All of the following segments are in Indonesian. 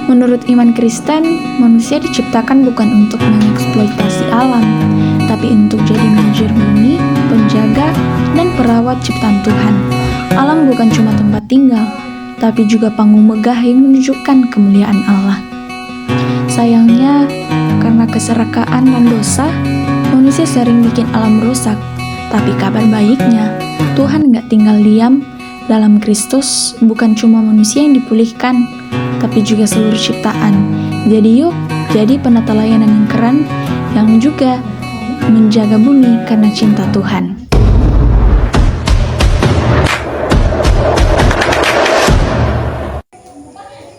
Menurut iman Kristen, manusia diciptakan bukan untuk mengeksploitasi alam, tapi untuk jadi manajer bumi, penjaga, dan perawat ciptaan Tuhan. Alam bukan cuma tempat tinggal, tapi juga panggung megah yang menunjukkan kemuliaan Allah. Sayangnya, karena keserakahan dan dosa, manusia sering bikin alam rusak. Tapi kabar baiknya, Tuhan gak tinggal diam. Dalam Kristus, bukan cuma manusia yang dipulihkan, tapi juga seluruh ciptaan. Jadi yuk, jadi penata layanan yang keren, yang juga menjaga bumi karena cinta Tuhan.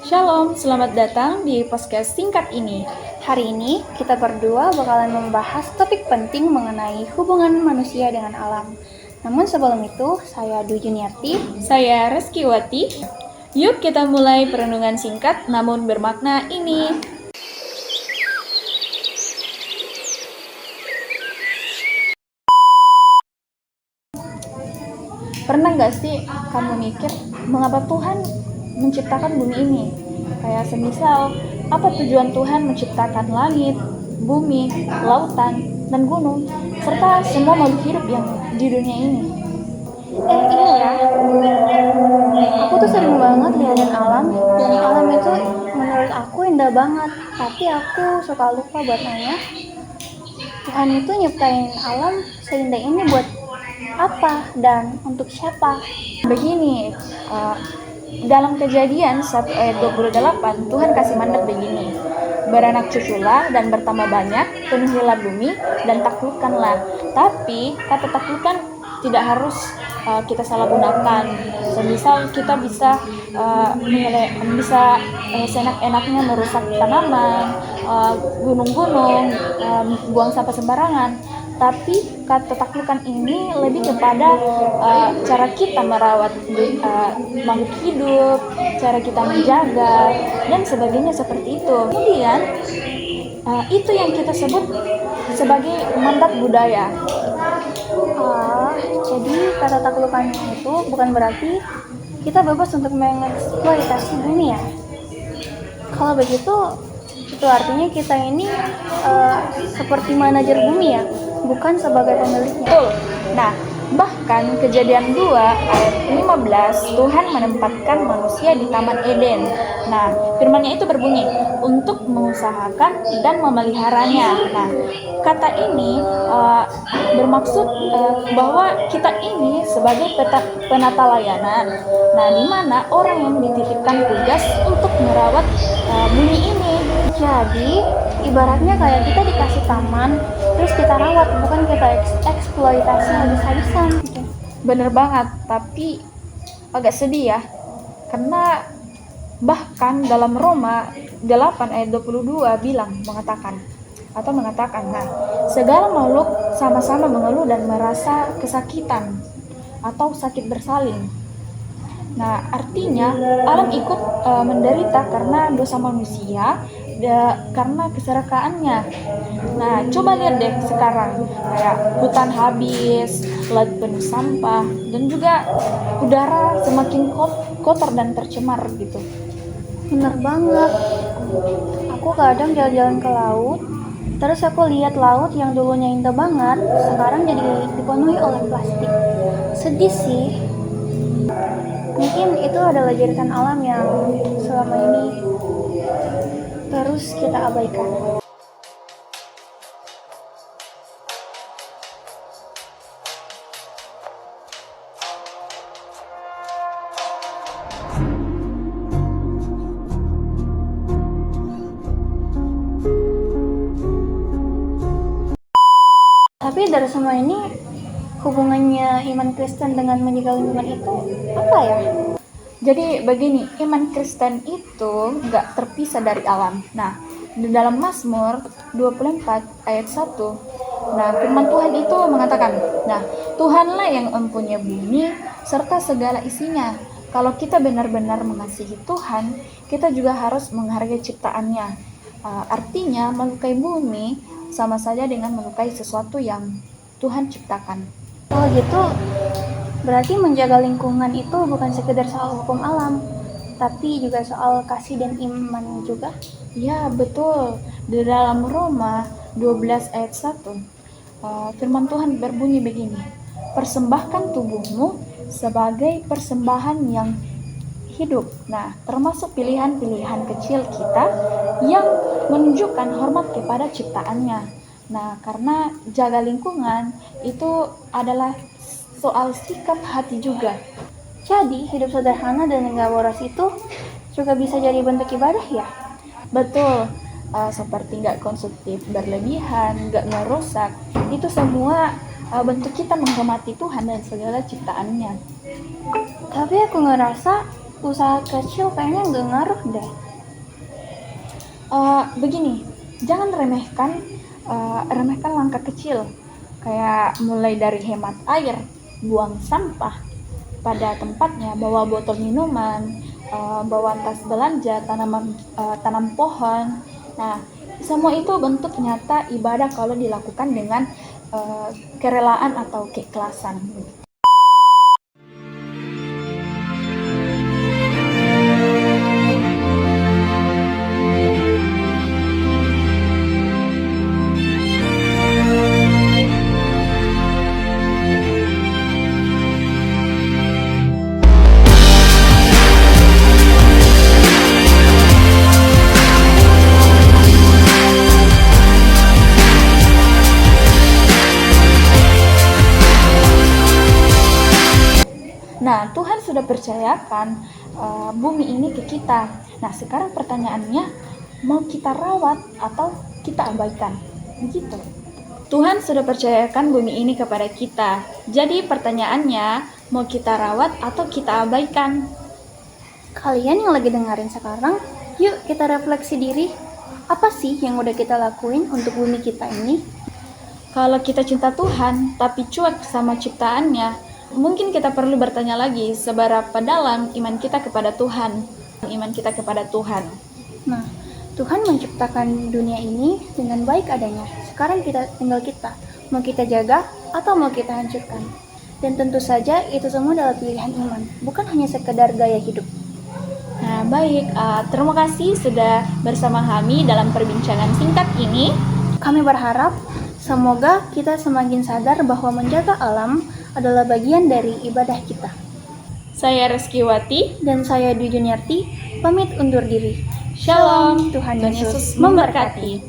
Shalom, selamat datang di podcast singkat ini. Hari ini kita berdua bakalan membahas topik penting mengenai hubungan manusia dengan alam. Namun sebelum itu, saya Dwi Juniarti. Saya Reski Wati. Yuk kita mulai perenungan singkat namun bermakna ini. Pernah gak sih kamu mikir mengapa Tuhan menciptakan bumi ini? Kayak semisal, apa tujuan Tuhan menciptakan langit, bumi, lautan, dan gunung, serta semua makhluk hidup yang di dunia ini? Iya, aku tuh sering banget liatin alam, dan alam itu menurut aku indah banget. Tapi aku suka lupa buat nanya, Tuhan itu nyiptain alam seindah ini buat apa dan untuk siapa? Begini, dalam Kejadian 1 ayat 28, Tuhan kasih mandat begini, beranak cuculah dan bertambah banyak, penuhilah bumi dan taklukkanlah. Tapi kata taklukkan tidak harus kita salah gunakan. Semisal kita bisa seenak-enaknya merusak tanaman, gunung-gunung, buang sampah sembarangan. Tapi kata taklukkan ini lebih kepada cara kita merawat makhluk hidup, cara kita menjaga, dan sebagainya seperti itu. Kemudian itu yang kita sebut sebagai mandat budaya. Jadi kata taklukkannya itu bukan berarti kita bebas untuk mengeksploitasi bumi ya. Kalau begitu, itu artinya kita ini seperti manajer bumi ya, bukan sebagai pemiliknya. Betul. Nah, bahkan Kejadian 2 ayat 15, Tuhan menempatkan manusia di Taman Eden. Nah, firman-Nya itu berbunyi, untuk mengusahakan dan memeliharanya. Nah, kata ini bermaksud bahwa kita ini sebagai penata layanan. Nah, di mana orang yang dititipkan tugas untuk merawat bumi ini. Jadi, ibaratnya kayak kita dikasih taman, terus kita rawat, bukan kita eksploitasi habis-habisan. Bener banget, tapi agak sedih ya. Karena bahkan dalam Roma 8 ayat 22 mengatakan, nah, segala makhluk sama-sama mengeluh dan merasa kesakitan atau sakit bersalin. Nah, artinya alam ikut menderita karena dosa manusia, karena keserakaannya. Nah, coba lihat deh sekarang, kayak hutan habis, laut penuh sampah, dan juga udara semakin kotor dan tercemar gitu. Bener banget. Aku kadang jalan-jalan ke laut, terus aku lihat laut yang dulunya indah banget, sekarang jadi dipenuhi oleh plastik. Sedih sih. Mungkin itu adalah jeritan alam yang selama ini terus kita abaikan. Tapi dari semua ini, hubungannya iman Kristen dengan menjaga lingkungan itu apa ya? Jadi begini, iman Kristen itu gak terpisah dari alam. Nah, di dalam Mazmur 24 ayat 1, nah firman Tuhan itu mengatakan, nah Tuhanlah yang mempunyai bumi serta segala isinya. Kalau kita benar-benar mengasihi Tuhan, kita juga harus menghargai ciptaannya. Artinya melukai bumi sama saja dengan melukai sesuatu yang Tuhan ciptakan. Oh gitu, berarti menjaga lingkungan itu bukan sekedar soal hukum alam, tapi juga soal kasih dan iman juga. Ya, betul. Di dalam Roma 12 ayat 1, firman Tuhan berbunyi begini. Persembahkan tubuhmu sebagai persembahan yang hidup. Nah, termasuk pilihan-pilihan kecil kita yang menunjukkan hormat kepada ciptaannya. Nah, karena jaga lingkungan itu adalah soal sikap hati juga. Jadi hidup sederhana dan nggak boros itu juga bisa jadi bentuk ibadah ya. Betul, seperti nggak konsumtif berlebihan, nggak merusak, itu semua bentuk kita menghormati Tuhan dan segala ciptaannya. Tapi aku ngerasa usaha kecil kayaknya nggak ngaruh deh. Begini, jangan remehkan langkah kecil, kayak mulai dari hemat air, buang sampah pada tempatnya, bawa botol minuman, bawa tas belanja, tanam pohon. Nah, semua itu bentuk nyata ibadah kalau dilakukan dengan kerelaan atau keikhlasan. Nah, Tuhan sudah percayakan bumi ini ke kita. Nah, sekarang pertanyaannya, mau kita rawat atau kita abaikan? Begitu. Tuhan sudah percayakan bumi ini kepada kita. Jadi pertanyaannya, mau kita rawat atau kita abaikan? Kalian yang lagi dengerin sekarang, yuk kita refleksi diri. Apa sih yang udah kita lakuin untuk bumi kita ini? Kalau kita cinta Tuhan, tapi cuek sama ciptaannya, mungkin kita perlu bertanya lagi seberapa dalam iman kita kepada Tuhan. Nah, Tuhan menciptakan dunia ini dengan baik adanya. Sekarang tinggal kita, mau kita jaga atau mau kita hancurkan. Dan tentu saja itu semua adalah pilihan iman, bukan hanya sekedar gaya hidup. Nah, baik, terima kasih sudah bersama kami dalam perbincangan singkat ini. Kami berharap semoga kita semakin sadar bahwa menjaga alam adalah bagian dari ibadah kita. Saya Reskiwati Dan saya Dwi Juniarti, pamit undur diri. Shalom, Tuhan Yesus memberkati.